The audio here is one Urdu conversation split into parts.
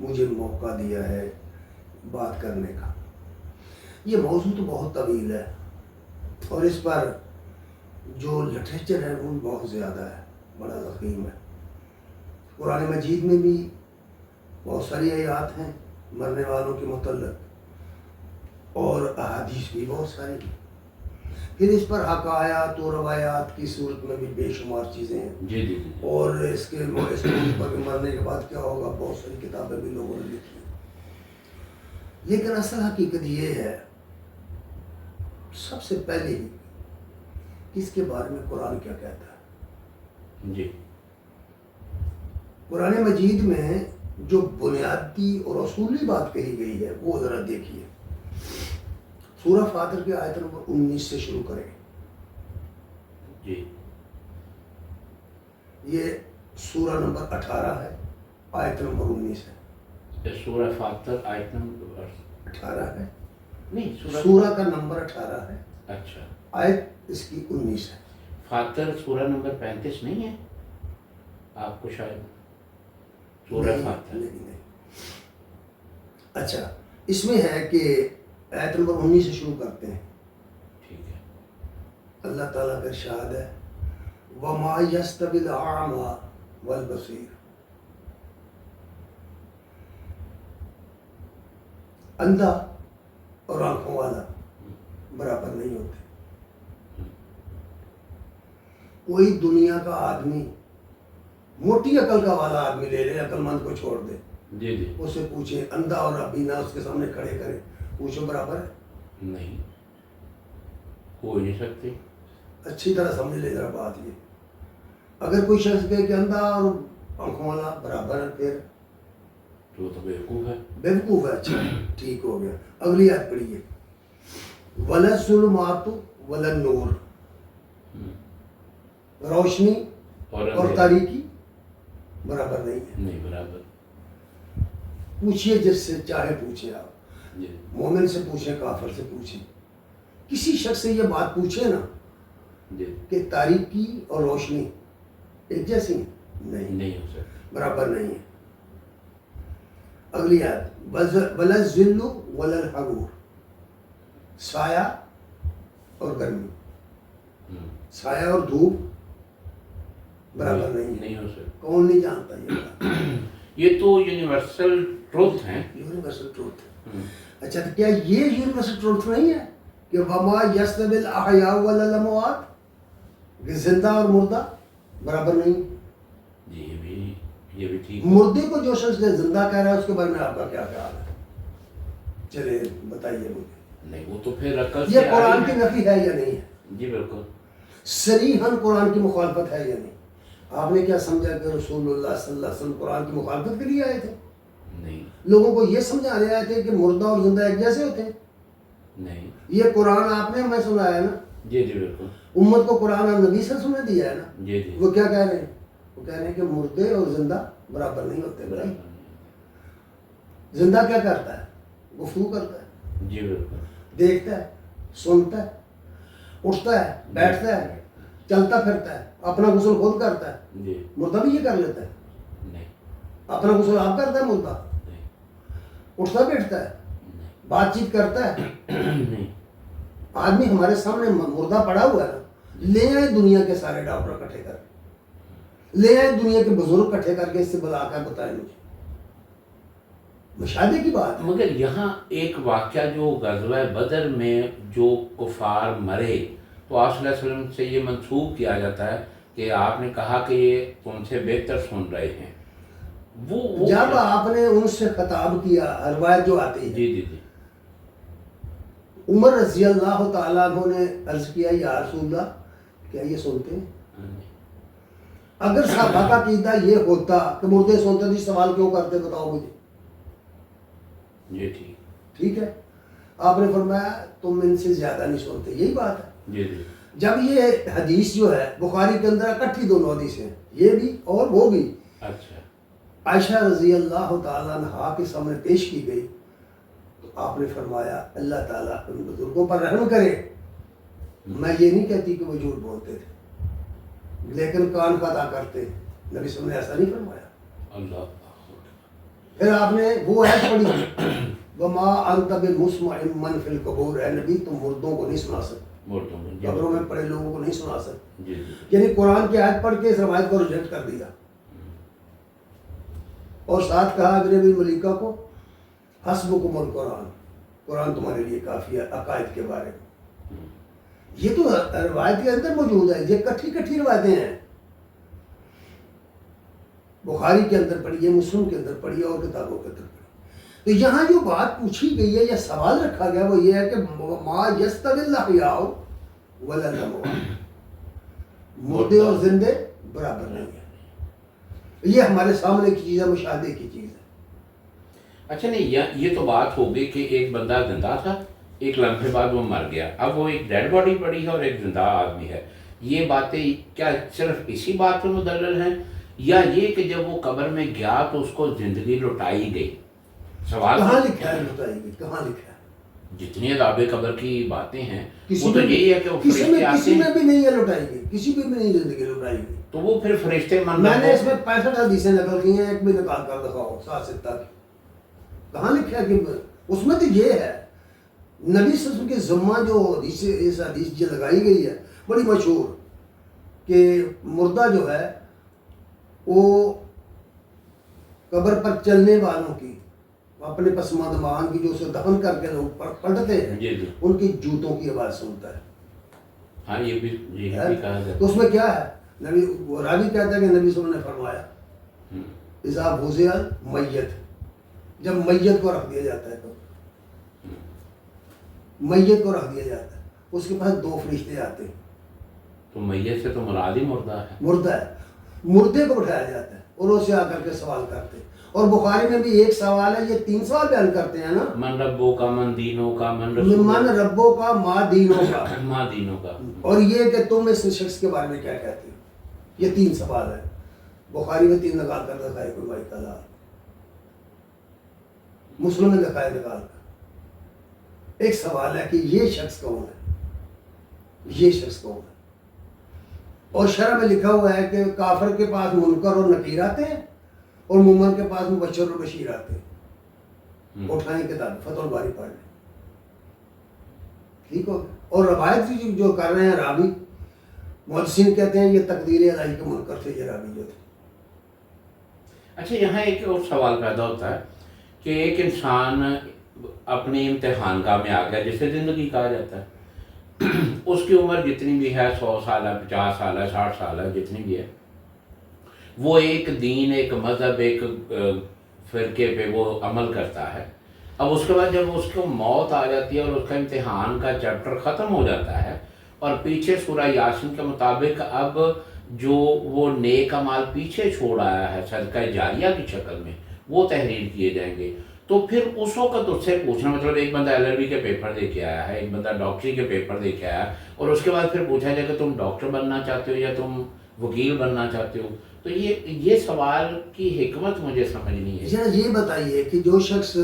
مجھے موقع دیا ہے بات کرنے کا۔ یہ موضوع تو بہت طویل ہے اور اس پر جو لٹریچر ہے وہ بہت زیادہ ہے، بڑا ضخیم ہے۔ قرآن مجید میں بھی بہت ساری آیات ہیں مرنے والوں کے متعلق اور احادیث بھی بہت ساری ہیں۔ پھر اس پر حکایات اور روایات کی صورت میں بھی بے شمار چیزیں ہیں، جی جی جی اور اس کے موضوع پر مرنے کے بعد کیا ہوگا بہت ساری کتابیں بھی لوگوں نے لکھی ہیں۔ لیکن اصل حقیقت یہ ہے، سب سے پہلے ہی اس کے بارے میں قرآن کیا کہتا ہے۔ جی قرآن مجید میں جو بنیادی اور اصولی بات کہی گئی ہے وہ ذرا دیکھیے۔ سورہ فاطر کی آیت نمبر 19 سے شروع کریں۔ جی یہ سورہ نمبر 18 ہے، آیت نمبر 19 ہے۔ یہ سورہ فاتر آیت نمبر 18 ہے، نہیں سورہ کا نمبر 18 ہے، اچھا آیت اس کی 19 ہے۔ فاتر سورہ نمبر 35 نہیں ہے آپ کو شاید؟ سورہ نہیں، فاتر نہیں۔ اچھا، اس میں ہے کہ آیت نمبر 19 سے شروع کرتے ہیں۔ ٹھیک ہے۔ اللہ تعالیٰ کا ارشاد ہے وَمَا يَسْتَوِي الْأَعْمَى وَالْبَصِيرُ، اندھا اور آنکھوں والا برابر نہیں ہوتے۔ کوئی دنیا کا آدمی موٹی عقل کا والا آدمی لے لے، عقل مند کو چھوڑ دے، جی جی اسے پوچھے اندھا اور ابینا اس کے سامنے کھڑے کرے، پوچھو برابر ہے؟ نہیں ہو نہیں سکتی۔ اچھی طرح سمجھ لے ذرا بات یہ، اگر کوئی شخص کہے کہ اندھا اور آنکھوں والا برابر ہے پھر تو بیوقوف ہے۔ بیوقوف ہے۔ اچھا ٹھیک ہو گیا، اگلی آیت پڑھیے وَلَا الظُّلُمَاتُ وَلَا النُّورُ، روشنی اور تاریکی برابر نہیں ہے۔ نہیں برابر۔ پوچھئے جس سے چاہے پوچھیں، آپ جی مومن سے پوچھیں، کافر سے پوچھیں، کسی شخص سے یہ بات پوچھیں نا جی کہ تاریکی اور روشنی ایک جیسی ہیں، نہیں ہو سکتی۔ برابر نہیں ہے۔ اگلی آیت وَلَا الظِّلُّ وَلَا الْحَرُورُ، سایہ اور گرمی، سایہ اور دھوپ برابر نہیں ہے۔ نہیں ہو سکتی۔ کون نہیں جانتا یہ بات؟ یہ تو یونیورسل ٹروتھ ہیں۔ Universal truth. اچھا تو کیا یہ یونیورسل ٹروتھ نہیں ہے کہ وَمَا يَسْتَوِي الْأَحْيَاءُ وَلَا الْأَمْوَاتُ، کہ زندہ اور مردہ برابر نہیں؟ جی یہ بھی ٹھیک ہے۔ مردے کو جو شخص زندہ کہہ رہا ہے اس کے بارے میں آپ کا کیا خیال ہے؟ چلے بتائیے مجھے۔ نہیں وہ تو پھر عقل سے یہ قرآن آگے کی ہے۔ نفی ہے یا نہیں ہے؟ جی بالکل۔ صریحاً قرآن کی مخالفت ہے یا نہیں؟ آپ نے کیا سمجھا کہ رسول اللہ صلی اللہ علیہ وسلم قرآن کی مخالفت کے لیے آئے تھے؟ نہیں لوگوں کو یہ سمجھانے آئے تھے کہ مردہ اور زندہ ایک جیسے ہوتے ہیں؟ نہیں۔ یہ قرآن آپ نے ہمیں سنایا ہے نا، جی جی بالکل۔ امت کو قرآن اور نبی صلی اللہ علیہ وسلم نے دیا ہے نا۔ جی جی وہ کیا کہہ رہے ہیں؟ وہ کہہ رہے ہیں کہ مردے اور زندہ برابر نہیں ہوتے بھائی۔ زندہ کیا کرتا ہے؟ گفتگو کرتا ہے، جی بالکل۔ دیکھتا ہے، سنتا ہے، اٹھتا ہے، بیٹھتا ہے، چلتا پھرتا ہے، اپنا غسل خود کرتا ہے۔ جی مردہ بھی یہ کر لیتا ہے؟ نہیں اپنا غسل آپ کرتا ہے مردہ؟ نہیں اٹھتا بیٹھتا ہے، بات چیت کرتا ہے؟ نہیں۔ آدمی ہمارے سامنے مردہ پڑا ہوا ہے نا، لے آئے دنیا کے سارے ڈاکٹر اکٹھے کر کے، لے آئے دنیا کے بزرگ اکٹھے کر کے، اس سے بلا کر بتائیں مجھے، مشاہدے کی بات ہے۔ مگر یہاں ایک واقعہ جو غزوہ بدر میں جو کفار مرے تو آپ صلی اللہ علیہ وسلم سے یہ منسوب کیا جاتا ہے کہ آپ نے کہا کہ یہ تم سے بہتر سن رہے ہیں۔ وہ جب آپ نے ان سے خطاب کیا، روایت جو آتی ہے، جی جی جی عمر رضی اللہ تعالیٰ عنہ نے عرض کیا یا رسول اللہ کیا یہ سنتے ہیں؟ اگر صحابہ کا عقیدہ یہ ہوتا کہ مردے سنتے تو سوال کیوں کرتے بتاؤ مجھے؟ جی ٹھیک۔ ٹھیک ہے، آپ نے فرمایا تم ان سے زیادہ نہیں سنتے، یہی بات ہے۔ جی جی جب یہ حدیث جو ہے بخاری کے اندر اکٹھی دونوں حدیثیں ہیں، یہ بھی اور وہ بھی، اچھا عائشہ رضی اللہ تعالیٰ عنہا کے سامنے پیش کی گئی تو آپ نے فرمایا اللہ تعالیٰ ان بزرگوں پر رحم کرے، میں یہ نہیں کہتی کہ وہ جھوٹ بولتے تھے لیکن کان خطا کرتے، نبی صلی اللہ علیہ وسلم نے ایسا نہیں فرمایا۔ اللہ پھر آپ نے وہ آیت پڑھی وما انت بمسمع من فی القبور، اے نبی تم مردوں کو نہیں سنا سکتے، مردوں میں قبروں میں پڑے لوگوں کو نہیں سنا سکتے. جی یعنی قرآن کی آیت پڑھ کے اس روایت کو ریجیکٹ کر دیا. اور ساتھ کہا ابن ابی ملیکہ کو حسبکم القرآن، قرآن تمہارے لیے کافی ہے عقائد کے بارے میں. یہ تو روایت کے اندر موجود ہے، یہ کٹھی روایتیں ہیں. بخاری کے اندر پڑھیے، مسلم کے اندر پڑھیے اور کتابوں کے اندر پڑھیے. تو یہاں جو بات پوچھی گئی ہے یا سوال رکھا گیا وہ یہ ہے کہ ما یستوی الاحیاء ولا الاموات، مردے اور زندے برابر نہیں ہیں. یہ ہمارے سامنے کی چیز ہے، مشاہدے کی چیز ہے. اچھا نہیں، یہ تو بات ہو گئی کہ ایک بندہ زندہ تھا، ایک لمحے بعد وہ مر گیا، اب وہ ایک ڈیڈ باڈی پڑی ہے اور ایک زندہ آدمی ہے. یہ باتیں کیا صرف اسی بات پر مدلل ہیں، یا یہ کہ جب وہ قبر میں گیا تو اس کو زندگی لٹائی گئی؟ سوال کہاں لکھا ہے لٹائی گئی؟ کہاں لکھا ہے؟ جتنی عذاب قبر کی باتیں ہیں کسی وہ تو میں یہی ہے کہ وہ فرشتے آتے کسی ہیں. میں بھی نہیں ہے لٹائی گئی، کسی بھی نہیں زندگی لٹائی گئی. تو وہ پھر فرشتے میں نے اس میں 65 حدیثیں نقل کی ہیں، ایک بھی نکال کر دکھاؤ 7 کی. کہاں لکھا ہے کہ اس میں تو یہ ہے نبی صلی اللہ علیہ وسلم کے ذمہ جو اس حدیث جو لگائی گئی ہے بڑی مشہور، کہ مردہ جو ہے وہ قبر پر چلنے والوں کی، اپنے پسماندگان کی جو اسے دفن کر کے لوگ پلٹتے ہیں، جی جی ان کی جوتوں کی آواز سنتا ہے. ہاں یہ بھی کہا جاتا تو اس میں کیا ہے؟ نبی وہ راوی کہتا ہے کہ نبی صلی اللہ علیہ وسلم نے فرمایا اذا وضع المیت، جب میت کو رکھ دیا جاتا ہے، میت کو رکھ دیا جاتا ہے، اس کے پاس 2 فرشتے آتے ہیں. تو میت سے تو مراد ہی مردہ ہے. مردہ ہے، مردے کو بٹھایا جاتا ہے اور اسے آ کر کے سوال کرتے ہیں. اور بخاری میں بھی ایک سوال ہے، یہ 3 سوال بیان کرتے ہیں نا، من ربوں کا، من دینوں کا، من من ربوں کا، ما دینوں کا، ماں دینوں کا، اور یہ کہ تم اس شخص کے بارے میں کیا کہتے ہو. یہ 3 سوال ہے. بخاری میں 3 نکال کر دکھائے کوئی بھائی تعالیٰ، مسلم میں دکھائے نکال کر. ایک سوال ہے کہ یہ شخص کون ہے، یہ شخص کون ہے. اور شرح میں لکھا ہوا ہے کہ کافر کے پاس منکر اور نکیر آتے ہیں اور مومن کے پاس مبشر اور بشیر آتے ہیں. اٹھائیں کتاب فتح الباری پڑھ لیں، ٹھیک ہو. اور روایت جو کر رہے ہیں راوی، محدثین کہتے ہیں یہ تقدیر الہی کے منکر تھے یہ راوی جو تھے. اچھا یہاں ایک اور سوال پیدا ہوتا ہے کہ ایک انسان اپنے امتحان گاہ میں آ گیا، جسے زندگی کہا جاتا ہے، اس کی عمر جتنی بھی ہے، 100 سال ہے، 50 سال ہے، 60 سال ہے، جتنی بھی ہے، وہ ایک دین، ایک مذہب، ایک فرقے پہ وہ عمل کرتا ہے. اب اس کے بعد جب اس کو موت آ جاتی ہے اور اس کا امتحان کا چیپٹر ختم ہو جاتا ہے، اور پیچھے سورہ یاسین کے مطابق اب جو وہ نیک اعمال پیچھے چھوڑ آیا ہے صدقہ جاریہ کی شکل میں، وہ تحریر کیے جائیں گے. تو پھر اس وقت اس سے پوچھنا، مطلب ایک بندہ LLB کے پیپر دے کے آیا ہے، ایک بندہ ڈاکٹری کے پیپر دے کے آیا ہے، اور اس کے بعد پھر پوچھا جائے کہ تم ڈاکٹر بننا چاہتے ہو یا تم وکیل بننا چاہتے ہو. تو یہ سوال کی حکمت مجھے سمجھ نہیں ہے. یہ بتائیے کہ جو شخص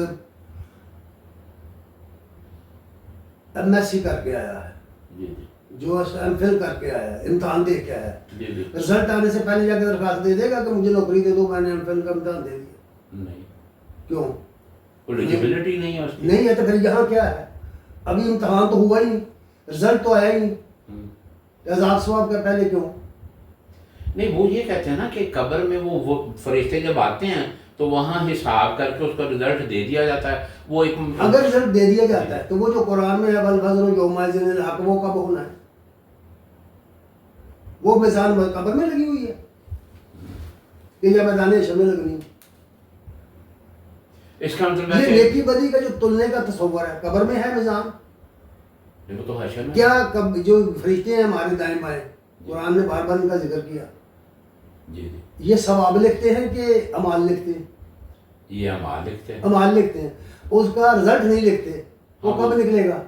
MSc کر کے آیا ہے، جی جی جو MPhil کر کے آیا ہے، امتحان دے کے آیا ہے، جی جی رزلٹ آنے سے پہلے جا کے درخواست دے دے گا کہ مجھے نوکری دے دو، میں نے MPhil کا امتحان دے دیا؟ نہیں، کیوں ایلیجیبلٹی نہیں ہے اس کی. نہیں ہے. تو پھر یہاں کیا ہے؟ ابھی امتحان تو ہوا ہی نہیں، رزلٹ تو آیا ہی نہیں، عذاب ثواب کا پہلے کیوں؟ نہیں، وہ یہ کہتے ہیں نا کہ قبر میں وہ فرشتے جب آتے ہیں تو وہاں حساب کر کے اس کا رزلٹ دے دیا جاتا ہے. وہ ایک اگر رزلٹ دے دیا جاتا ہے تو وہ جو قرآن میں ہے والفجر یومئذ الحق، وہ کب ہونا ہے؟ وہ میزان قبر میں لگی ہوئی ہے کہ یا میدان حشر میں لگنی ہے. اس کا مطلب یہ نیکی بدی کا جو تلنے کا تصور ہے، قبر میں ہے میزان. وہ تو حشر میں کیا جو فرشتے ہیں ہمارے دائیں بائیں، قرآن نے بار بار ان کا ذکر کیا، جی جی یہ ثواب لکھتے ہیں کہ اعمال لکھتے ہیں؟ یہ اعمال لکھتے ہیں. اعمال لکھتے ہیں، اس کا رزلٹ نہیں لکھتے. وہ کب نکلے گا؟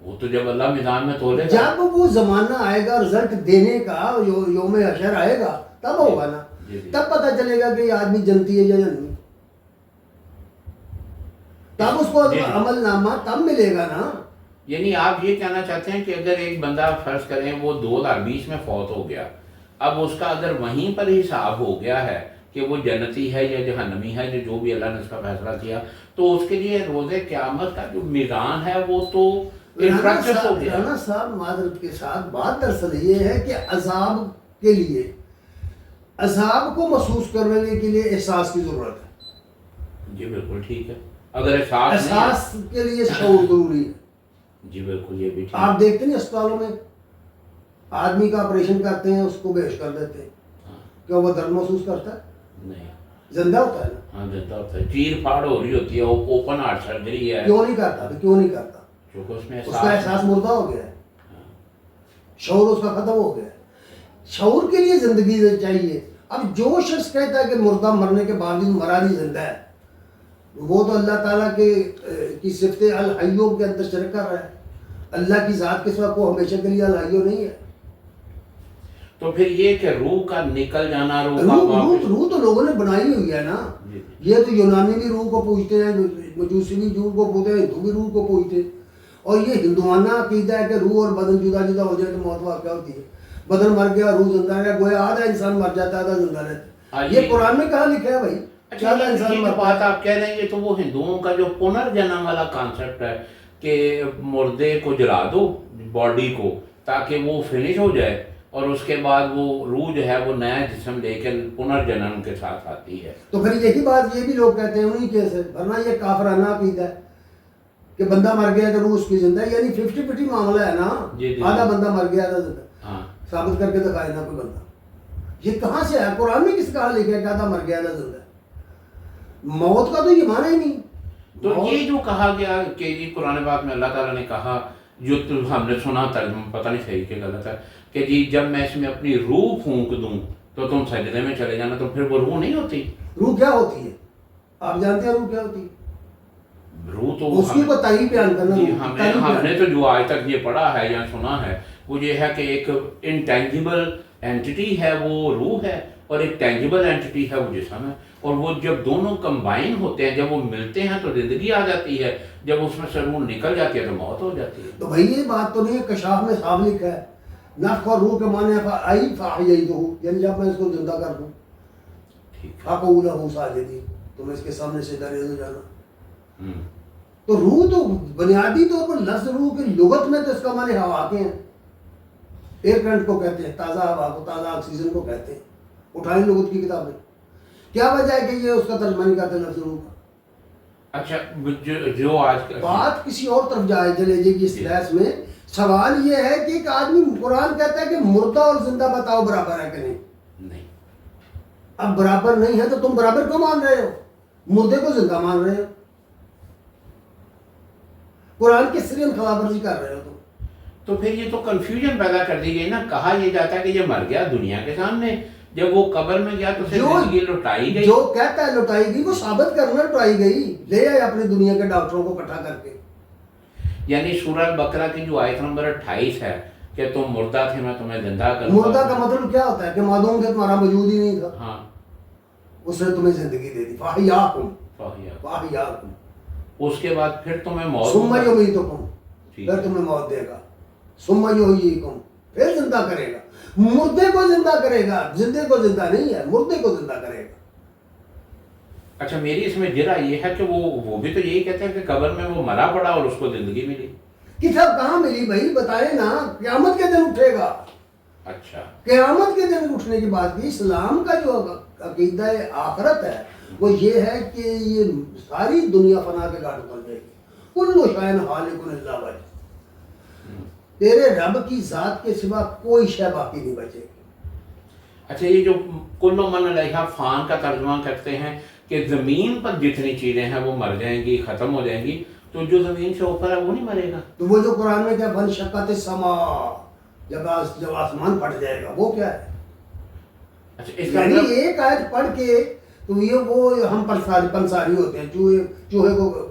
وہ تو جب اللہ میدان میں تولے گا، جب وہ زمانہ آئے گا رزلٹ دینے کا، یوم حشر آئے گا تب ہوگا نا. تب پتہ چلے گا کہ یہ آدمی جنتی ہے یا جنتی، تب اس کو عمل نامہ تب ملے گا نا. یعنی آپ یہ کہنا چاہتے ہیں کہ اگر ایک بندہ فرض کریں وہ 2020 میں فوت ہو گیا، اب اس کا اگر وہیں پر حساب ہو گیا ہے کہ وہ جنتی ہے یا جہنمی ہے، جو بھی اللہ نے اس کا فیصلہ کیا، تو اس کے لیے روز قیامت کا جو میزان ہے وہ تو انفراسٹرکچر ہو گیا۔ رانا صاحب معذرت کے ساتھ بات دراصل یہ ہے کہ عذاب کے لیے، عذاب کو محسوس کرنے کے لیے احساس کی ضرورت ہے۔ جی بالکل ٹھیک ہے، اگر احساس احساس کے لیے شعور ضروری ہے۔ جی بالکل یہ بھی ٹھیک آپ دیکھتے ہیں اسپتالوں میں آدمی کا آپریشن کرتے ہیں، اس کو بے ہوش کر دیتے ہیں، کیا وہ درد محسوس کرتا ہے؟ نہیں، زندہ ہوتا ہے نا؟ ہاں زندہ ہوتا ہے، چیر پھاڑ ہو رہی ہوتی ہے، اوپن ہارٹ سرجری ہے، کیوں نہیں کرتا؟ کیوں نہیں کرتا؟ کیونکہ اس میں اس کا احساس مردہ ہو گیا ہے، شعور اس کا ختم ہو گیا ہے۔ شعور کے لیے زندگی چاہیے۔ اب جو شخص کہتا ہے کہ مردہ مرنے کے باوجود مرا نہیں زندہ ہے، وہ تو اللہ تعالیٰ کی صفت الحیوں کے اندر شرک کر رہا ہے۔ اللہ کی ذات کے سوا کو ہمیشہ کے لیے الحیوں نہیں ہے۔ تو پھر یہ کہ روح کا نکل جانا، روح تو لوگوں نے بنائی ہوئی ہے نا۔ یہ تو یونانی بھی روح کو پوجتے ہیں، مجوسی بھی روح کو پوجتے ہیں، ہندو بھی روح کو پوجتے ہیں، اور یہ ہندوانہ عقیدہ ہے کہ روح اور بدن جدا جدا ہو جائے تو موت واقع ہوتی ہے۔ بدن مر گیا، روح زندہ رہا، گویا آدھا انسان مر جاتا ہے، آدھا زندہ رہتا ہے۔ یہ قرآن میں کہاں لکھا ہے بھائی؟ اچھا یہ جو بات آپ کہہ رہے ہیں، یہ تو وہ ہندوؤں کا جو پنرجنم والا کانسیپٹ ہے کہ مردے کو جلا دو باڈی کو تاکہ وہ فنش ہو جائے، اور اس کے بعد وہ روح جو ہے وہ نیا جسم لے کے پنرجنم کے ساتھ آتی ہے۔ تو پھر یہی بات یہ بھی لوگ کہتے ہیں انہیں کیسے، ورنہ یہ کافرانہ عقیدہ ہے کہ بندہ مر گیا تو روح اس کی زندہ ہے، یعنی 50-50 معاملہ ہے نا۔ آدھا بندہ مر گیا، آدھا زندہ۔ ثابت کر کے دکھائے نا کوئی بندہ۔ یہ کہاں سے ہے؟ قرآن میں کس کہاں لکھا ہے کہ آدھا مر گیا، آدھا زندہ ہے؟ موت کا تو یہ معنی ہی نہیں۔ تو یہ جو کہا گیا کہ یہ قرآن پاک میں اللہ تعالیٰ نے کہا، جو ہم نے سنا ترجمہ پتہ نہیں صحیح کہ غلط ہے، کہ جی جب میں اس میں اپنی روح پھونک دوں تو تم سجدے میں چلے جانا، تو پھر وہ روح نہیں ہوتی؟ روح کیا ہوتی ہے؟ آپ جانتے ہیں روح کیا ہوتی ہے؟ روح تو اس کی کو تعریف بیان کرنا۔ جی ہم نے تو جو آج تک یہ پڑھا ہے یا سنا ہے وہ یہ ہے کہ ایک انٹینجیبل اینٹی ہے وہ روح ہے، اور ایک ٹینجیبل اینٹی ہے وہ جسم ہے، اور وہ جب دونوں کمبائن ہوتے ہیں، جب وہ ملتے ہیں تو زندگی آ جاتی ہے، جب اس میں سے روح نکل جاتی ہے تو موت ہو جاتی ہے۔ تو بھائی یہ بات تو نہیں ہے، کشاف میں صاف لکھا ہے نفخ اور روح کے معنی آئی فاحییتہ، یعنی جب میں اس کو زندہ کر دوں، فقعوا لہ ساجدین، تو میں اس کے سامنے سے ڈرے ہو جانا۔ تو روح تو بنیادی طور پر لفظ روح کی لغت میں تو اس کا معنی ہوا کے ہیں، ایئر کرنٹ کو کہتے ہیں، تازہ ہوا کو، تازہ آکسیجن کو کہتے ہیں۔ اٹھائیں لغت کی کتابیں، کیا وجہ ہے کہ یہ اس کا ترجمہ نہیں کرتے لفظ روح کا؟ اچھا جو آج بات کسی اور طرف چلے جائے گی اس بحث میں۔ سوال یہ ہے کہ ایک آدمی، قرآن کہتا ہے کہ مردہ اور زندہ بتاؤ برابر ہے کہ نہیں؟ اب برابر نہیں ہے تو تم برابر کیوں مان رہے ہو؟ مردے کو زندہ مان رہے ہو، قرآن کی سری خلاف ورزی کر رہے ہو تم۔ تو پھر یہ تو کنفیوژن پیدا کر دی گئی نا۔ کہا یہ جاتا ہے کہ یہ مر گیا دنیا کے سامنے، جب وہ قبر میں گیا تو زندگی لٹائی گئی۔ جو کہتا ہے لٹائی گئی، وہ ثابت کرنا لٹائی گئی، لے آئے اپنی دنیا کے ڈاکٹروں کو اکٹھا کر کے۔ یعنی سورہ البقرہ کی جو آیت نمبر 28 ہے کہ تم مردہ تھے میں تمہیں زندہ کروں گا۔ مردہ کا مطلب کیا ہوتا ہے؟ کہ معدوم کے تمہارا وجود ہی نہیں تھا، ہاں، اس نے تمہیں زندگی دے دی۔ فاحیاکم، فاحیاکم، اس کے بعد پھر تمہیں موت، ثم یمیتکم، پھر تمہیں موت دے گا، ثم یحییکم، پھر زندہ کرے گا۔ مردے کو زندہ کرے گا، زندے کو زندہ نہیں ہے، مردے کو زندہ کرے گا۔ اچھا میری اس میں جرا یہ ہے کہ وہ بھی تو یہی کہتے ہیں کہ قبر میں وہ مرا پڑا اور اس کو زندگی ملی۔ کتاب کہاں ملی بھائی؟ بتائے نا، قیامت کے دن اٹھے گا۔ اچھا قیامت کے دن اٹھنے کی بات کی۔ اسلام کا جو عقیدہ آخرت ہے وہ یہ ہے کہ یہ ساری دنیا فنا کے گھاٹ اتر جائے گی۔ کل شیء ہالک الا وجہ، تیرے رب کی ذات کے سوا کوئی شے باقی نہیں بچے گی۔ اچھا یہ جو کل من علیہا فان کا ترجمہ کرتے ہیں کہ زمین پر جتنی چیزیں ہیں وہ مر جائیں گی، ختم ہو جائیں گی، تو جو زمین سے اوپر ہے وہ نہیں مرے گا؟ تو وہ جو قرآن میں کیا فانشقت السماء، جب آسمان پھٹ جائے گا، وہ کیا ہے؟ اچھا اس کا یعنی ایک آیت پڑھ کے تو یہ وہ ہم پنساری ہوتے ہیں، چوہے کو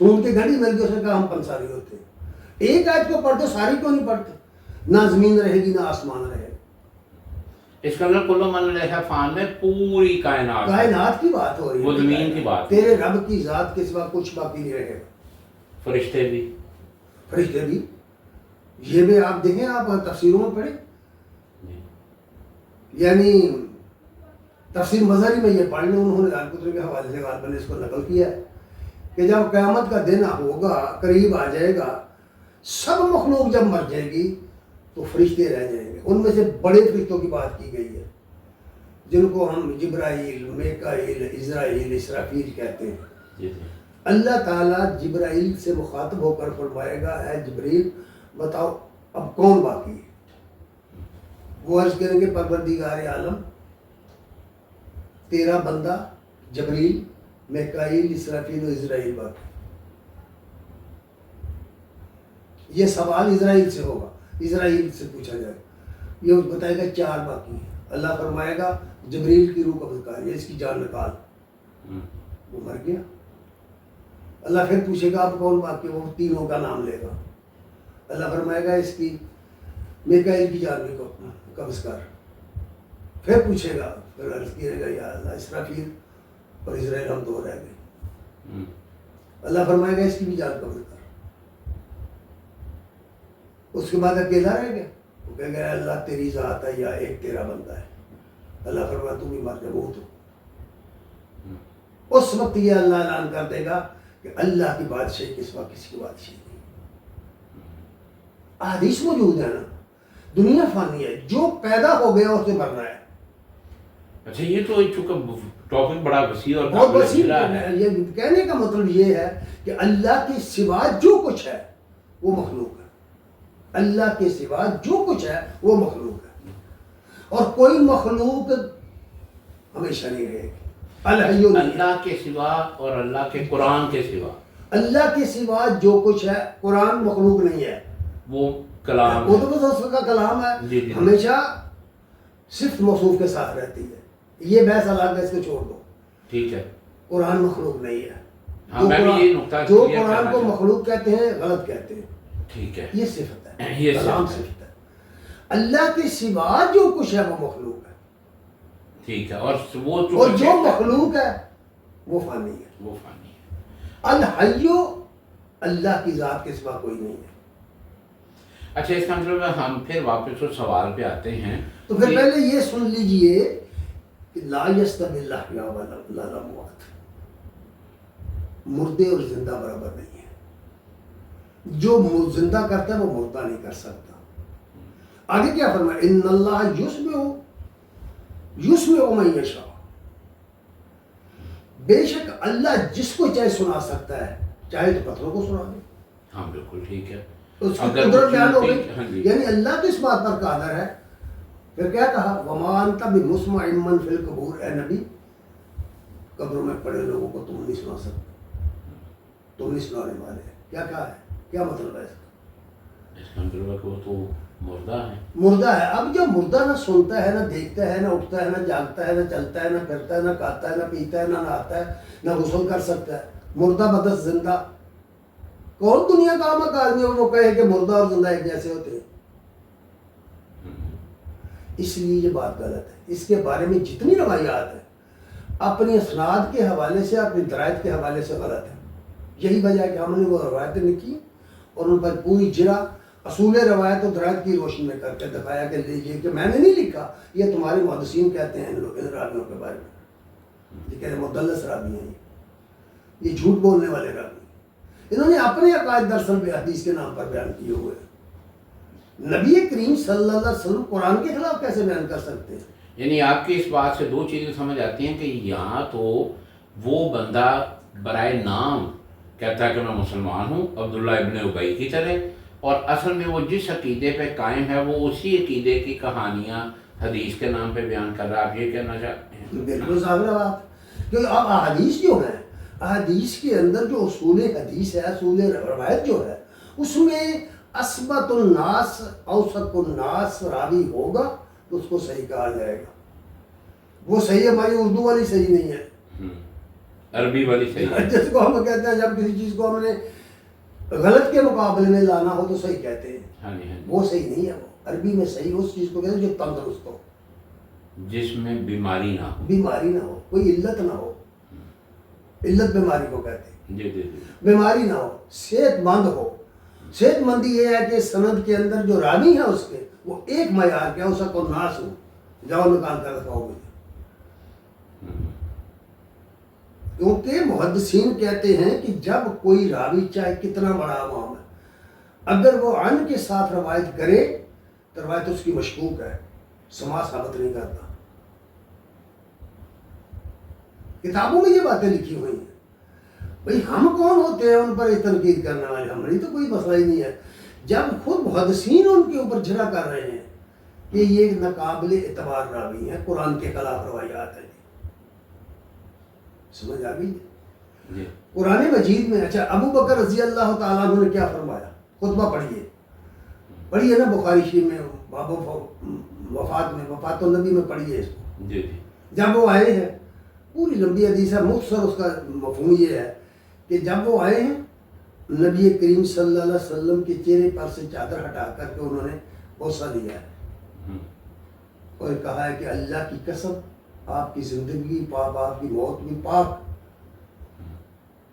سونڈ کی گھڑی مل گئی، اس نے کہا ہم پنساری ہوتے ہیں۔ ایک آیت کو پڑھتے ساری کیوں نہیں پڑھتے؟ نہ زمین رہے گی نہ آسمان رہے گا۔ اس کا مطلب کل من علیہا فان میں پوری کائنات کی بات ہو رہی ہے، وہ زمین کی بات، تیرے رب کی ذات کے سوا کچھ باقی نہیں رہے گا۔ فرشتے بھی، فرشتے بھی، یہ بھی آپ دیکھیں، آپ تفسیروں میں پڑھیں، یعنی تفسیر مظہری میں یہ پڑھ لیں، انہوں نے دارقطنی کے حوالے سے غالباً نے اس کو نقل کیا ہے کہ جب قیامت کا دن ہوگا، قریب آ جائے گا، سب مخلوق جب مر جائے گی تو فرشتے رہ جائیں گے. ان میں سے بڑے فرشتوں کی بات کی گئی ہے جن کو ہم جبرائیل، میکائیل، عزرائیل، اسرافیل کہتے ہیں. جی جی. اللہ تعالیٰ جبرائیل سے مخاطب ہو کر فرمائے گا، اے جبریل بتاؤ اب کون باقی ہے؟ وہ عرض کریں گے پروردگار عالم، تیرا بندہ جبریل، میکائیل، اسرافیل و اسرائیل باقی. یہ سوال اسرائیل سے ہوگا، اسرائیل سے پوچھا جائے گا، یہ بتائے گا 4 باقی ہیں. اللہ فرمائے گا جبریل کی روح قبض کر، یہ اس کی جان نکال. وہ مر گیا. اللہ پھر پوچھے گا اب کون باقی ہے؟ وہ تینوں کا نام لے گا. اللہ فرمائے گا اس کی میکائیل کی جان بھی قبض کر. پھر پوچھے گا، پھر عرض کیے گا یا اللہ اسرافیل اور اسرائیل ہم 2 رہ گئے. اللہ فرمائے گا اس کی بھی جان قبض کر. اس کے بعد اکیلا رہ گیا. وہ کہے گا اللہ تیری ذات ہے یا ایک تیرا بندہ ہے. اللہ فرمائے تو بھی مر گیا، وہ تو. اس وقت یہ اللہ اعلان کر دے گا کہ اللہ کی بادشاہی کس وقت کسی کی بادشاہی نہیں. احادیث موجود ہے نا، دنیا فانی ہے، جو پیدا ہو گیا اسے مرنا ہے. اچھا یہ تو چونکہ ٹاپک بڑا وسیع اور بہت قابل وسیع اطلاع ہے. یہ کہنے کا مطلب یہ ہے کہ اللہ کے سوا جو کچھ ہے وہ مخلوق ہے. اللہ کے سوا جو کچھ ہے وہ مخلوق ہے، اور کوئی مخلوق ہمیشہ نہیں رہے گی. الحی اللہ کے سوا اور اللہ کے قرآن کے سوا، اللہ کے سوا جو کچھ ہے، قرآن مخلوق نہیں ہے، وہ کلام وہ ہے. تو بس اس کا کلام ہے. جی جی. ہمیشہ صرف موصوف کے ساتھ رہتی ہے. یہ بحث الگ ہے، اس کو چھوڑ دو. ٹھیک ہے. قرآن مخلوق نہیں ہے. ہاں میں بھی یہ نقطہ جو کلیئر قرآن کرنا کو چاہتا مخلوق کہتے ہیں غلط کہتے ہیں. ٹھیک ہے. یہ صفت ہے، یہ کلام صفت ہے. صفت ہے. اللہ کے سوا جو کچھ ہے وہ مخلوق ہے، ٹھیک ہے. اور وہ اور جو مخلوق ہے وہ فانی ہے. وہ فانی ہے. الحیو اللہ کی ذات کے سوا کوئی نہیں ہے. اچھا اس کا مطلب ہم پھر واپس اس سوال پہ آتے ہیں. تو پھر پہلے یہ سن لیجئے کہ لا یستوی الاحیاء والاموات، مردے اور زندہ برابر نہیں ہے. جو زندہ کرتا ہے وہ مردہ نہیں کر سکتا. آگے کیا فرمایا؟ ان اللہ یسمع من یشاء، بے شک اللہ جس کو چاہے سنا سکتا ہے، چاہے تو پتھروں کو سنا دے. ہاں بالکل ٹھیک ہے. اس کی اگر قدرت بیان ہو ہاں گئی، جی. یعنی اللہ تو اس بات پر قادر ہے. پھر کیا کہا؟ وما انت بمسمع من فی القبور، اے نبی قبروں میں پڑے لوگوں کو تم نہیں سنا سکتے، تم نہیں سنانے والے. کیا کہا ہے؟ کیا مطلب ہے اس کا؟ اس کا مطلب ہے کہ وہ تو مردہ ہے. مردہ ہے. اب جو مردہ نہ سنتا ہے، نہ دیکھتا ہے، نہ اٹھتا ہے، نہ جاگتا ہے، نہ چلتا ہے، نہ پھرتا ہے، نہ کھاتا ہے، نہ پیتا ہے، نہ نہاتا ہے، نہ غسل کر سکتا ہے، مردہ بدس زندہ. کون دنیا کا عام آدمی وہ کہے کہ مردہ اور زندہ ایک جیسے ہوتے ہیں؟ اس لیے یہ بات غلط ہے. اس کے بارے میں جتنی روایات ہیں اپنی اسناد کے حوالے سے، اپنی درائت کے حوالے سے غلط ہے. یہی وجہ ہے کہ ہم نے وہ روایتیں لکھی اور ان پر پوری جرا اصول روایت و درائت کی روشنی میں کر کے دکھایا کہ لیجیے کہ میں نے نہیں لکھا، یہ تمہارے محدثین کہتے ہیں ان راویوں کے بارے میں. یہ کہتے ہیں مدلس راوی ہیں، یہ جھوٹ بولنے والے راوی. انہوں نے اپنے عقائد دراصل حدیث کے نام پر بیان کیے ہوئے ہیں. نبی کریم صلی اللہ علیہ وسلم قرآن کے خلاف کیسے بیان کر سکتے ہیں؟ یعنی آپ کی اس بات سے 2 چیزیں سمجھ آتی ہیں کہ یہاں تو وہ بندہ برائے نام کہتا ہے کہ میں مسلمان ہوں عبداللہ ابن ابی کی طرح، اور اصل میں وہ جس عقیدے پہ قائم ہے وہ اسی عقیدے کی کہانیاں حدیث کے نام پہ بیان کر رہا ہے. آپ یہ کہنا چاہتے ہیں؟ بالکل ظاہر بات. کیونکہ اب احادیث جو ہیں، احادیث کے اندر جو اصول حدیث ہے، اصول روایت جو ہے، اس میں اثبت الناس اوثق الناس راوی ہوگا تو اس کو صحیح کہا جائے گا. وہ صحیح ہماری اردو والی صحیح نہیں ہے، عربی والی صحیح ہے. جس کو ہم کہتے ہیں جب کسی چیز کو ہم نے غلط کے مقابلے میں لانا ہو تو صحیح کہتے ہیں. ہاں جی. وہ صحیح نہیں ہے. وہ عربی میں صحیح اس چیز کو کہتے ہیں جو تندرست ہو، جس میں بیماری نہ ہو. بیماری نہ ہو، کوئی علت نہ ہو. علت بیماری کو کہتے ہیں. جی جی. بیماری نہ ہو، صحت مند ہو. صحت مندی یہ ہے کہ سند کے اندر جو راوی ہیں اس کے وہ ایک معیار کے اوثق الناس ہو. جاؤ نکال کر رکھاؤ گے. کیونکہ محدثین کہتے ہیں کہ جب کوئی راوی چاہے کتنا بڑا امام ہے، اگر وہ عن کے ساتھ روایت کرے تو روایت اس کی مشکوک ہے، سماع ثابت نہیں کرتا۔ کتابوں میں یہ باتیں لکھی ہوئی ہیں۔ بھئی ہم کون ہوتے ہیں ان پر یہ تنقید کرنے والے؟ ہماری تو کوئی مسئلہ ہی نہیں ہے، جب خود محدثین ان کے اوپر جھڑا کر رہے ہیں کہ یہ ناقابل اعتبار راوی ہیں، قرآن کے خلاف روایات ہیں۔ سمجھ آ گئی؟ جی قرآن مجید میں اچھا ابو بکر رضی اللہ تعالیٰ عنہ نے کیا فرمایا؟ خطبہ پڑھیے نا بخاری شریف میں، باب وفات النبی میں پڑھیے اس کو۔ جی جی جب وہ آئے ہیں، پوری لمبی حدیث ہے، مختصر اس کا مفہوم یہ ہے کہ جب وہ آئے ہیں نبی کریم صلی اللہ علیہ وسلم کے چہرے پر سے چادر ہٹا کر کے انہوں نے بوسہ دیا ہے اور کہا ہے کہ اللہ کی قسم آپ کی زندگی پاک، آپ کی موت بھی پاک،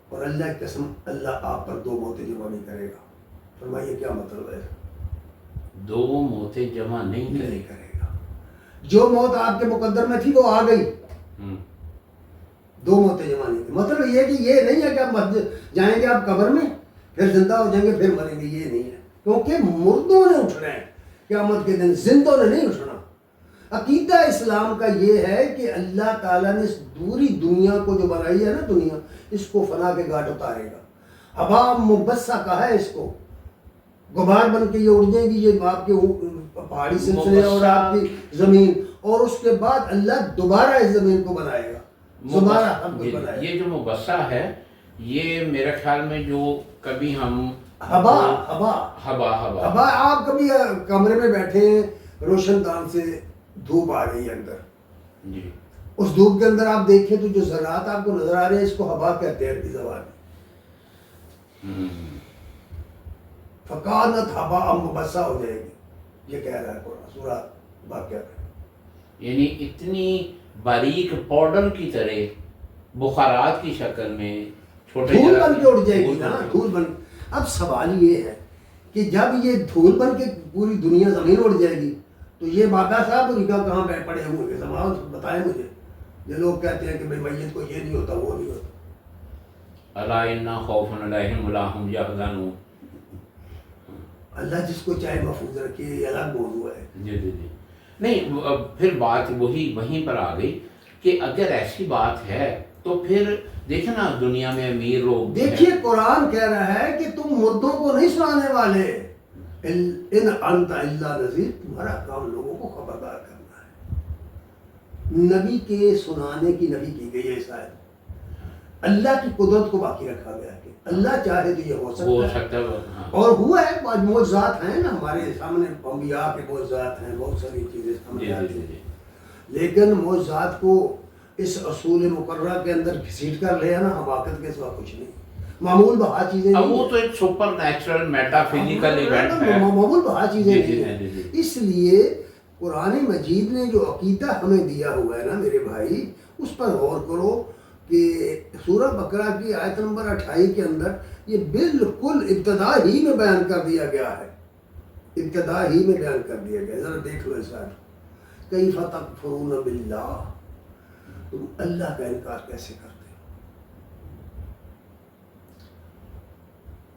اور اللہ کی قسم اللہ آپ پر 2 موتیں جمع نہیں کرے گا۔ فرمائیے کیا مطلب ہے؟ 2 موتیں جمع نہیں نہیں کرے گا۔ جو موت آپ کے مقدر میں تھی وہ آ گئی، 2 موتیں جمع نہیں کی۔ مطلب یہ کہ یہ نہیں ہے کہ آپ مسجد جائیں گے آپ قبر میں پھر زندہ ہو جائیں گے پھر مریں گے، یہ نہیں ہے، کیونکہ مردوں نے اٹھنا ہے قیامت کے دن، زندوں نے نہیں اٹھنا۔ عقیدہ اسلام کا یہ ہے کہ اللہ تعالیٰ نے اس پوری دنیا کو جو بنائی ہے نا، دنیا اس کو فنا کے گھاٹ اتارے گا۔ ہوا مبثہ کہا ہے اس کو، غبار بن کے یہ اڑ جائیں گی، یہ آپ کے پہاڑی سلسلے اور آپ کی زمین، اور اس کے بعد اللہ دوبارہ اس زمین کو بنائے گا، دوبارہ ہم کو بنائے گا۔ یہ جو مبصہ ہے یہ میرے خیال میں جو کبھی ہم ہوا آپ کبھی کمرے میں بیٹھے ہیں، روشن دان سے دھوپ آ رہی ہے اندر، جی اس دھوپ کے اندر آپ دیکھیں تو جو ذرات آپ کو نظر آ رہے ہیں اس کو ہوا کہتے ہیں عربی زبان میں۔ فکانت ہوا مبصہ ہو جائے گی، یہ کہہ رہا ہے قرآن سورہ واقعہ میں۔ یعنی اتنی باریک پاؤڈر کی طرح بخارات کی شکل میں چھوٹے دھول بن کے اڑ جائے گی نا، دھول بن۔ اب سوال یہ ہے کہ جب یہ دھول بن کے پوری دنیا زمین اڑ جائے گی تو یہ بابا صاحب نکاح کہاں پہ پڑے ہوئے ہیں؟ سماؤ بتائیں مجھے۔ یہ لوگ کہتے ہیں کہ بھائی میت کو یہ نہیں ہوتا وہ نہیں ہوتا۔ الا ان خوف علیہم ولا هم یحزنون۔ اللہ جس کو چاہے محفوظ رکھے، یہ الگ موضوع ہے۔ جی جی جی نہیں، پھر بات وہیں پر آ گئی کہ اگر ایسی بات ہے تو پھر دیکھیں نا دنیا میں امیر لوگ، دیکھیے قرآن کہہ رہا ہے کہ تم مردوں کو نہیں سنانے والے، ان انت الا نذیر، تمہارا کام لوگوں کو خبردار کرنا ہے۔ نبی کے سنانے کی نبی کی گئی ہے شاید، اللہ کی قدرت کو باقی رکھا گیا کہ اللہ چاہے تو یہ ہو سکتا ہے، اور ہوا ہے۔ معجزات ہیں نا ہمارے سامنے، انبیاء کے معجزات ہیں، بہت ساری چیزیں سامنے آتی ہیں، لیکن معجزات کو اس اصول مقررہ کے اندر گھسیٹ کر لے نا حماقت کے سوا کچھ نہیں، معمول بہا چیزیں نہیں، وہ تو ایک super natural meta physical event ہے، معمول بہا چیزیں نہیں ہیں۔ اس لیے قرآن مجید نے جو عقیدہ ہمیں دیا ہوا ہے نا میرے بھائی، اس پر غور کرو کہ سورہ بقرہ کی آیت نمبر 28 کے اندر یہ بالکل ابتدا ہی میں بیان کر دیا گیا ہے، ابتدا ہی میں بیان کر دیا گیا ہے۔ ذرا دیکھ لو اس آیت، کیف تکفرون باللہ، تم اللہ کا انکار کیسے کرتے ہو،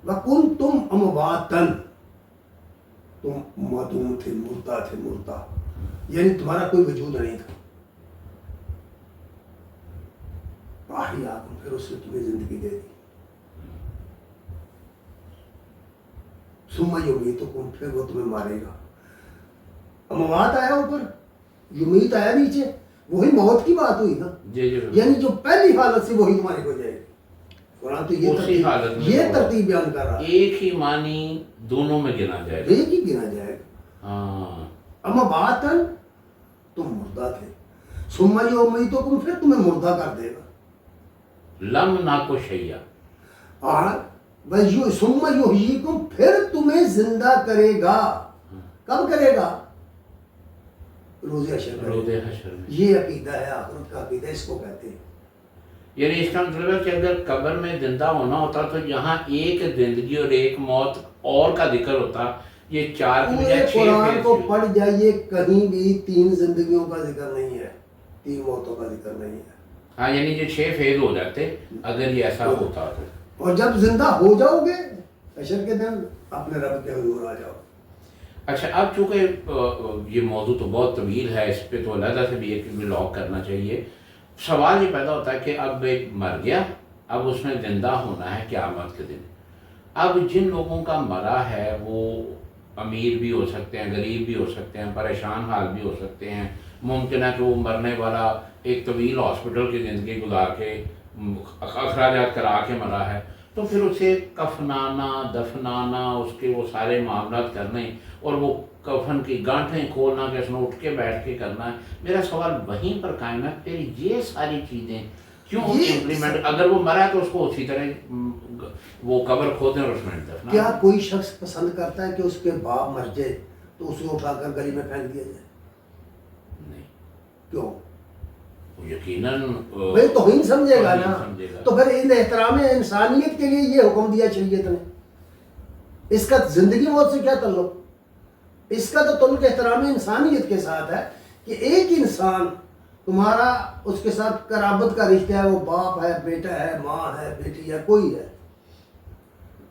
وکنتم امواتا، تم معدوم تھے، مردہ تھے، مردہ یعنی تمہارا کوئی وجود نہیں تھا، احیاکم، پھر اس نے تمہیں زندگی دے دی، ثم یمیتکم، پھر وہ تمہیں مارے گا۔ اموات آیا اوپر، یمیت آیا نیچے، وہی موت کی بات ہوئی نا، یعنی جو پہلی حالت سے وہی تمہاری ہو جائے گی۔ قرآن تو یہ ترتیب بیان کر رہا ہے، ایک ہی معنی دونوں میں گنا جائے گا، ایک ہی گنا جائے گا۔ اما باتن، تم مردہ تھے، ثم یمیتکم، پھر تمہیں مردہ کر دے گا، لم ناکو شیئا، ثم یحییکم، پھر تمہیں زندہ کرے گا۔ کب کرے گا؟ روز حشر میں۔ یہ عقیدہ ہے، آخرت کا عقیدہ اس کو کہتے ہیں۔ یعنی اس کا مطلب ہے کہ اگر قبر میں زندہ ہونا ہوتا تو یہاں ایک زندگی اور ایک موت اور کا ذکر ہوتا، یہ 4 کی بجائے 6 قرآن کو پڑھ جائیے، کہیں بھی 3 زندگیوں کا ذکر نہیں ہے، 3 موتوں کا ذکر نہیں ہے۔ ہاں یعنی یہ 6 فیز ہو جاتے اگر یہ ایسا ہوتا تو. اور جب زندہ ہو جاؤ گے حشر کے دن اپنے رب کے حضور آ جاؤ. اچھا اب چونکہ یہ موضوع تو بہت طویل ہے، اس پہ تو علیحدہ سے بھی ایک ولاگ کرنا چاہیے. سوال یہ پیدا ہوتا ہے کہ اب ایک مر گیا، اب اس میں زندہ ہونا ہے قیامت کے دن. اب جن لوگوں کا مرا ہے وہ امیر بھی ہو سکتے ہیں، غریب بھی ہو سکتے ہیں، پریشان حال بھی ہو سکتے ہیں. ممکن ہے کہ وہ مرنے والا ایک طویل ہاسپٹل کی زندگی گزار کے اخراجات کرا کے مرا ہے، تو پھر اسے کفنانا، دفنانا، اس کے وہ سارے معاملات کرنے اور وہ کفن کی گانٹھیں کھولنا کہ اس نے اٹھ کے بیٹھ کے کرنا ہے. میرا سوال وہیں پر قائم ہے، پھر یہ ساری چیزیں کیوں امپلیمنٹ؟ اگر وہ مرا ہے تو اس کو اسی طرح وہ قبر کھودیں اور اس میں دفنا. کیا کوئی شخص پسند کرتا ہے کہ اس کے باپ مر جائے تو اسے اٹھا کر گلی میں پھینک دیا جائے؟ نہیں. کیوں؟ یقیناً بھائی توہین سمجھے گا نا. تو پھر ان احترام انسانیت کے لیے یہ حکم دیا شریعت نے. اس کا زندگی موت سے کیا تعلق؟ اس کا تو تعلق احترام انسانیت کے ساتھ ہے کہ ایک انسان تمہارا اس کے ساتھ قرابت کا رشتہ ہے، وہ باپ ہے، بیٹا ہے، ماں ہے، بیٹی ہے، کوئی ہے.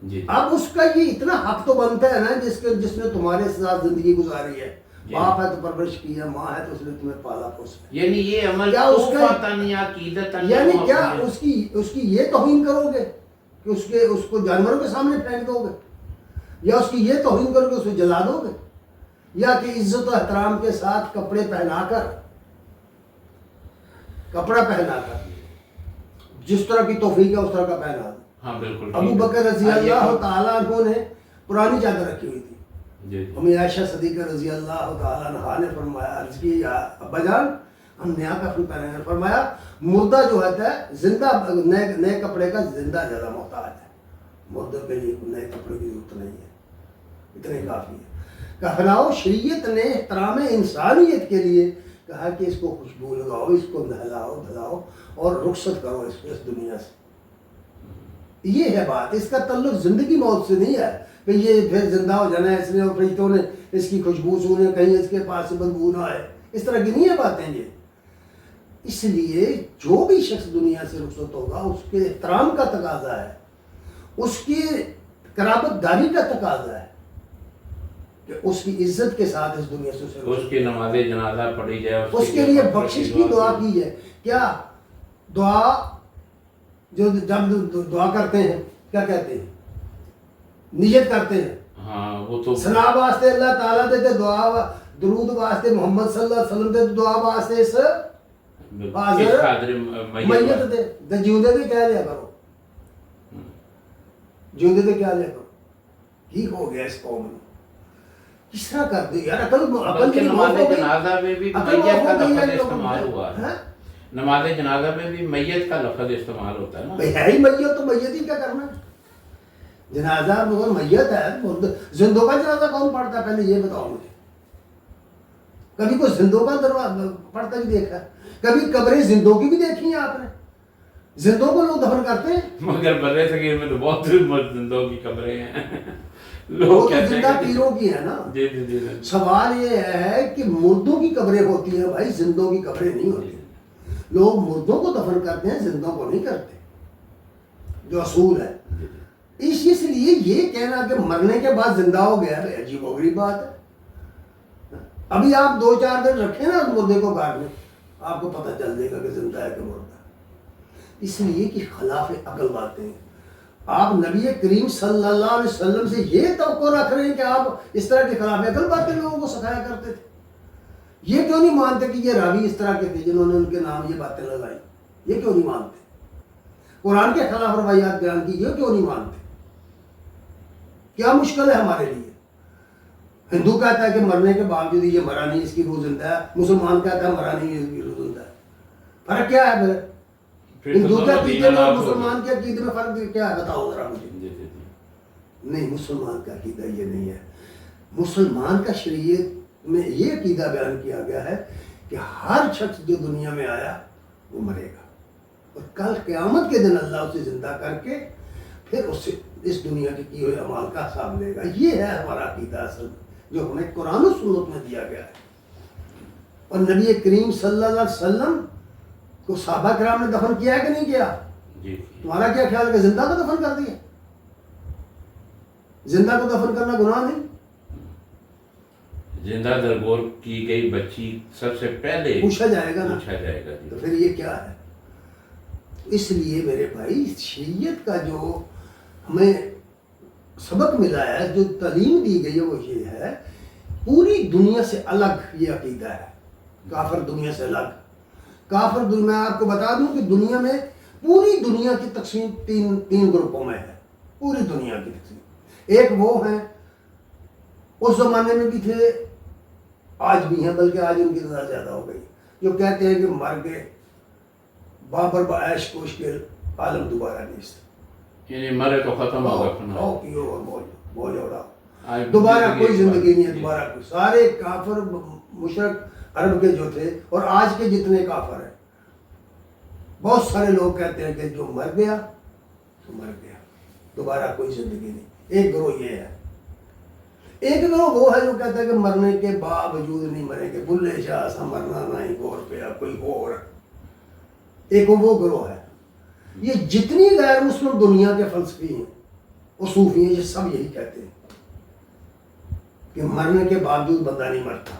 جی. اب اس کا یہ اتنا حق تو بنتا ہے نا جس نے تمہارے ساتھ زندگی گزاری ہے. باپ ہے تو پرورش کی ہے، ماں ہے تو اس نے تمہیں پالا پوسا. یعنی یہ عمل کیا اس کا یعنی کیا اس کی یہ توہین کرو گے کہ اس کو جانوروں کے سامنے پھینک دو گے، یا اس کی یہ توہین کرو گے اسے جلا دو گے، یا کہ عزت و احترام کے ساتھ کپڑا پہنا کر جس طرح کی توفیق ہے اس طرح کا پہنا دو. ہاں بالکل. ابو بکر رضی اللہ تعالیٰ عنہ نے پرانی چادر رکھی ہوئی تھی. امی عائشہ صدیقہ رضی اللہ تعالیٰ عنہ نے فرمایا، عرض کی یا ابا جان ہم نیا کفن پہنیں گے. فرمایا مردہ جو ہوتا ہے زندہ نئے کپڑے کا زندہ زیادہ محتاج ہے، مردے کے لیے نئے کپڑے کی ضرورت نہیں ہے، اتنے کافی ہے. کفناؤ شریعت نے احترام انسانیت کے لیے کہا کہ اس کو خوشبو لگاؤ، اس کو نہلاؤ دھلاؤ اور رخصت کرو اس دنیا سے. یہ ہے بات. اس کا تعلق زندگی موت سے نہیں ہے کہ یہ پھر زندہ ہو جانا ہے اس نے اور فرشتوں نے اس کی خوشبو سونے کہیں اس کے پاس سے بدبو نہ آئے. اس طرح کی نہیں ہے باتیں یہ. اس لیے جو بھی شخص دنیا سے رخصت ہوگا اس کے احترام کا تقاضا ہے، اس کی قرابت داری کا تقاضا ہے کہ اس کی عزت کے ساتھ اس دنیا سے اس کی نماز جنازہ پڑھی جائے، اس کے لیے بخشش کی دعا کی جائے. کیا دعا جو جب دعا کرتے ہیں کیا کہتے ہیں؟ نیت کرتے ہیں. ہاں وہ تو ثنا واسطے اللہ تعالیٰ دے تے دعا، درود واسطے محمد صلی اللہ علیہ وسلم دے دعا واسطے اس حاضر میت دے جیوندے دے کہہ لیا کرو، جیوندے دے کہہ لیا کرو. ٹھیک ہو گیا اس قوم میں. کس طرح کر دے یار؟ عقل کی نماز جنازہ میں بھی میت کا لفظ استعمال ہوا ہے. نماز جنازہ میں بھی میت کا لفظ استعمال ہوتا ہے نا. بھئی ہے ہی میت تو میت ہی کیا کرنا ہے؟ جنازہ مگر میت ہے. زندوں کا جنازہ کون پڑھتا ہے پہلے یہ بتاؤ مجھے. کبھی کوئی زندوں کا پڑھتا بھی دیکھا ہے؟ کبھی قبریں زندوں کی بھی دیکھی ہیں آپ نے؟ زندوں کو لوگ دفن کرتے ہیں. مگر برے صغیر میں تو بہت زندوں کی قبریں ہیں. لوگ زندہ پیروں کی ہے نا. جی جی جی. سوال یہ ہے کہ مردوں کی قبریں ہوتی ہیں بھائی، زندوں کی قبریں نہیں ہوتی. لوگ مردوں کو دفن کرتے ہیں، زندوں کو نہیں کرتے، جو اصول ہے. اس لیے یہ کہنا کہ مرنے کے بعد زندہ ہو گیا ہے عجیب و غریب بات ہے. ابھی آپ 2-4 دن رکھیں نا مردے کو گھر میں، آپ کو پتہ چل جائے گا کہ زندہ ہے کہ مردہ. اس لیے کہ خلاف عقل باتیں ہیں. آپ نبی کریم صلی اللہ علیہ وسلم سے یہ توقع رکھ رہے ہیں کہ آپ اس طرح کے خلاف عقل باتیں لوگوں کو سکھایا کرتے تھے. یہ کیوں نہیں مانتے کہ یہ راوی اس طرح کے تھے جنہوں نے ان کے نام یہ باتیں لگائی؟ یہ کیوں نہیں مانتے؟ قرآن کے خلاف روایات بیان کی یہ کیوں نہیں مانتے؟ کیا مشکل ہے ہمارے لیے؟ ہندو کہتا ہے کہ مرنے کے باوجود یہ مرا نہیں، اس کی روح زندہ ہے. مسلمان کہتا ہے مرا نہیں، اس کی روح زندہ ہے. فرق کیا ہے پھر؟ ہندو کے عقیدے میں اور مسلمان کے عقیدے میں فرق کیا ہے بتاؤ ذرا مجھے. نہیں، مسلمان کا عقیدہ یہ نہیں ہے. مسلمان کا شریعت میں یہ عقیدہ بیان کیا گیا ہے کہ ہر شخص جو دنیا میں آیا وہ مرے گا، اور کل قیامت کے دن اللہ اسے زندہ کر کے پھر اس سے اس دنیا کے کیے ہوئے اعمال کا حساب لے گا. یہ ہے ہمارا عقیدہ اصل جو ہمیں قرآن و سنت میں دیا گیا ہے. اور نبی کریم صلی اللہ علیہ وسلم کو صحابہ کرام نے دفن کیا ہے کہ نہیں کیا؟ جی تمہارا کیا خیال ہے کہ زندہ کو دفن کر دیا؟ زندہ کو دفن کرنا گناہ نہیں؟ زندہ درگور کی گئی بچی سب سے پہلے پوچھا جائے گا نا، پوچھا جائے گا. تو پھر یہ کیا ہے؟ اس لیے میرے بھائی شریعت کا جو ہمیں سبق ملا ہے، جو تعلیم دی گئی ہے، وہ یہ ہے پوری دنیا سے الگ یہ عقیدہ ہے. کافر دنیا سے الگ. کافر دنیا، میں آپ کو بتا دوں کہ دنیا میں پوری دنیا کی تقسیم تین گروپوں میں ہے. پوری دنیا کی تقسیم. ایک وہ ہیں، اس زمانے میں بھی تھے، آج بھی ہیں، بلکہ آج ان کی تعداد زیادہ ہو گئی، جو کہتے ہیں کہ مر کے بابر بعیش کوش کے عالم دوبارہ نہیں، یعنی مرے تو ختم ہو گیا، پیو اور موج اڑاؤ، دوبارہ کوئی زندگی نہیں ہے، دوبارہ کوئی. سارے کافر مشرک عرب کے جو تھے اور آج کے جتنے کافر ہیں، بہت سارے لوگ کہتے ہیں کہ جو مر گیا تو مر گیا، دوبارہ کوئی زندگی نہیں. ایک گروہ یہ ہے. ایک گروہ وہ ہے جو کہتا ہے کہ مرنے کے باوجود نہیں مریں گے، بلے شاہ سا مرنا نہیں گور پہ کوئی اور. ایک وہ گروہ ہے. یہ جتنی غیر مسلم دنیا کے فلسفی ہیں اور صوفی ہیں، یہ سب یہی کہتے ہیں کہ مرنے کے باوجود بندہ نہیں مرتا.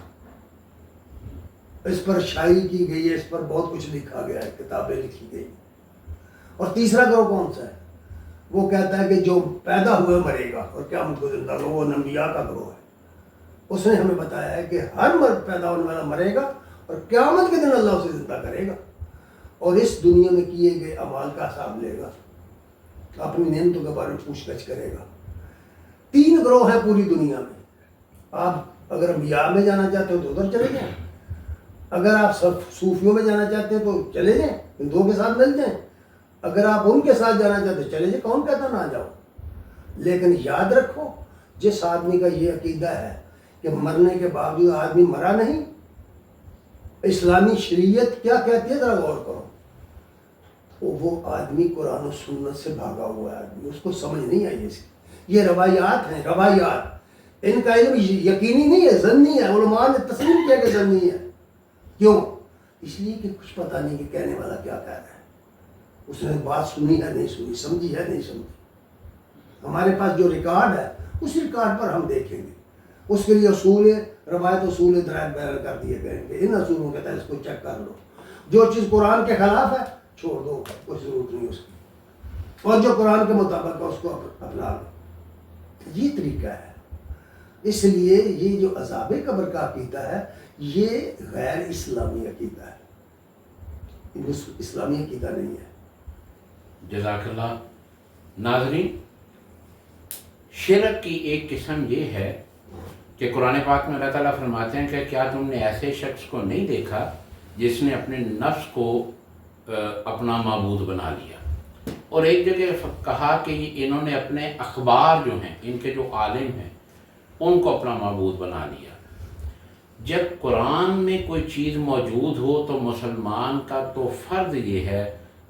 اس پر شاعری کی گئی ہے، اس پر بہت کچھ لکھا گیا ہے، کتابیں لکھی گئی. اور تیسرا گروہ کون سا ہے؟ وہ کہتا ہے کہ جو پیدا ہوئے مرے گا اور قیامت کو زندہ ہوگا، وہ انبیاء کا گروہ ہے. اس نے ہمیں بتایا ہے کہ ہر مرد پیدا ہونے والا مرے گا اور قیامت کے دن اللہ اسے زندہ کرے گا اور اس دنیا میں کیے گئے اعمال کا حساب لے گا، اپنی نعمتوں کے بارے میں پوچھ گچھ کرے گا. تین گروہ ہیں پوری دنیا میں. آپ اگر انبیاء میں جانا چاہتے ہو تو ادھر چلے جائیں، اگر آپ سب صوفیوں میں جانا چاہتے ہیں تو چلے جائیں، ان دو کے ساتھ مل جائیں. اگر آپ ان کے ساتھ جانا چاہتے ہیں چلے جائیں، کون کہتا نہ جاؤ. لیکن یاد رکھو، جس آدمی کا یہ عقیدہ ہے کہ مرنے کے باوجود آدمی مرا نہیں، اسلامی شریعت کیا کہتی ہے ذرا غور کرو. وہ آدمی قرآن و سنت سے بھاگا ہوا ہے آدمی، اس کو سمجھ نہیں آئی اس کی. یہ روایات ہیں، روایات. ان کا علم یقینی نہیں ہے، ظنی ہے. علماء نے تسلیم کیا کہ ظنی ہے. کیوں؟ اس لیے کہ کچھ پتہ نہیں کہ کہنے والا کیا کہہ رہا ہے. اس نے بات سنی ہے نہیں سنی، سمجھی ہے نہیں سمجھی. ہمارے پاس جو ریکارڈ ہے اس ریکارڈ پر ہم دیکھیں گے. اس کے لیے اصول روایت، اصول درائب بیان کر دیے گئے ہیں کہ ان اصولوں کے تحت اس کو چیک کر لو. جو چیز قرآن کے خلاف ہے چھوڑ دو، کوئی ضرورت نہیں اس کی، اور جو قرآن کے مطابق ہے اس کو اپنا لو. یہ طریقہ ہے. اس لیے یہ جو عذاب قبر کا عقیدہ ہے یہ غیر اسلامی عقیدہ ہے، اسلامی عقیدہ نہیں ہے. جزاک اللہ. ناظرین، شرک کی ایک قسم یہ ہے کہ قرآن پاک میں اللہ تعالیٰ فرماتے ہیں کہ کیا تم نے ایسے شخص کو نہیں دیکھا جس نے اپنے نفس کو اپنا معبود بنا لیا. اور ایک جگہ کہا کہ انہوں نے اپنے اخبار جو ہیں، ان کے جو عالم ہیں، ان کو اپنا معبود بنا لیا. جب قرآن میں کوئی چیز موجود ہو تو مسلمان کا تو فرض یہ ہے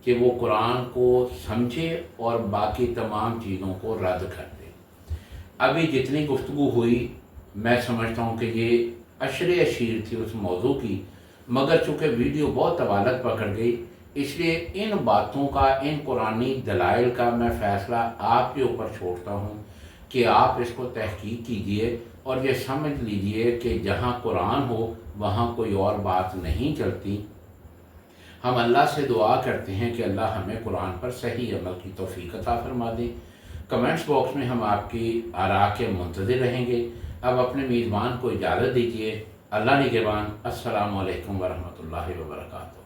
کہ وہ قرآن کو سمجھے اور باقی تمام چیزوں کو رد کر دے. ابھی جتنی گفتگو ہوئی میں سمجھتا ہوں کہ یہ عشر اشیر تھی اس موضوع کی، مگر چونکہ ویڈیو بہت طوالت پکڑ گئی، اس لیے ان باتوں کا، ان قرآنی دلائل کا میں فیصلہ آپ کے اوپر چھوڑتا ہوں کہ آپ اس کو تحقیق کیجئے اور یہ سمجھ لیجئے کہ جہاں قرآن ہو وہاں کوئی اور بات نہیں چلتی. ہم اللہ سے دعا کرتے ہیں کہ اللہ ہمیں قرآن پر صحیح عمل کی توفیق عطا فرما دے. کمنٹس باکس میں ہم آپ کی آراء کے منتظر رہیں گے. اب اپنے میزبان کو اجازت دیجیے. اللہ نگہبان. السلام علیکم ورحمۃ اللہ وبرکاتہ.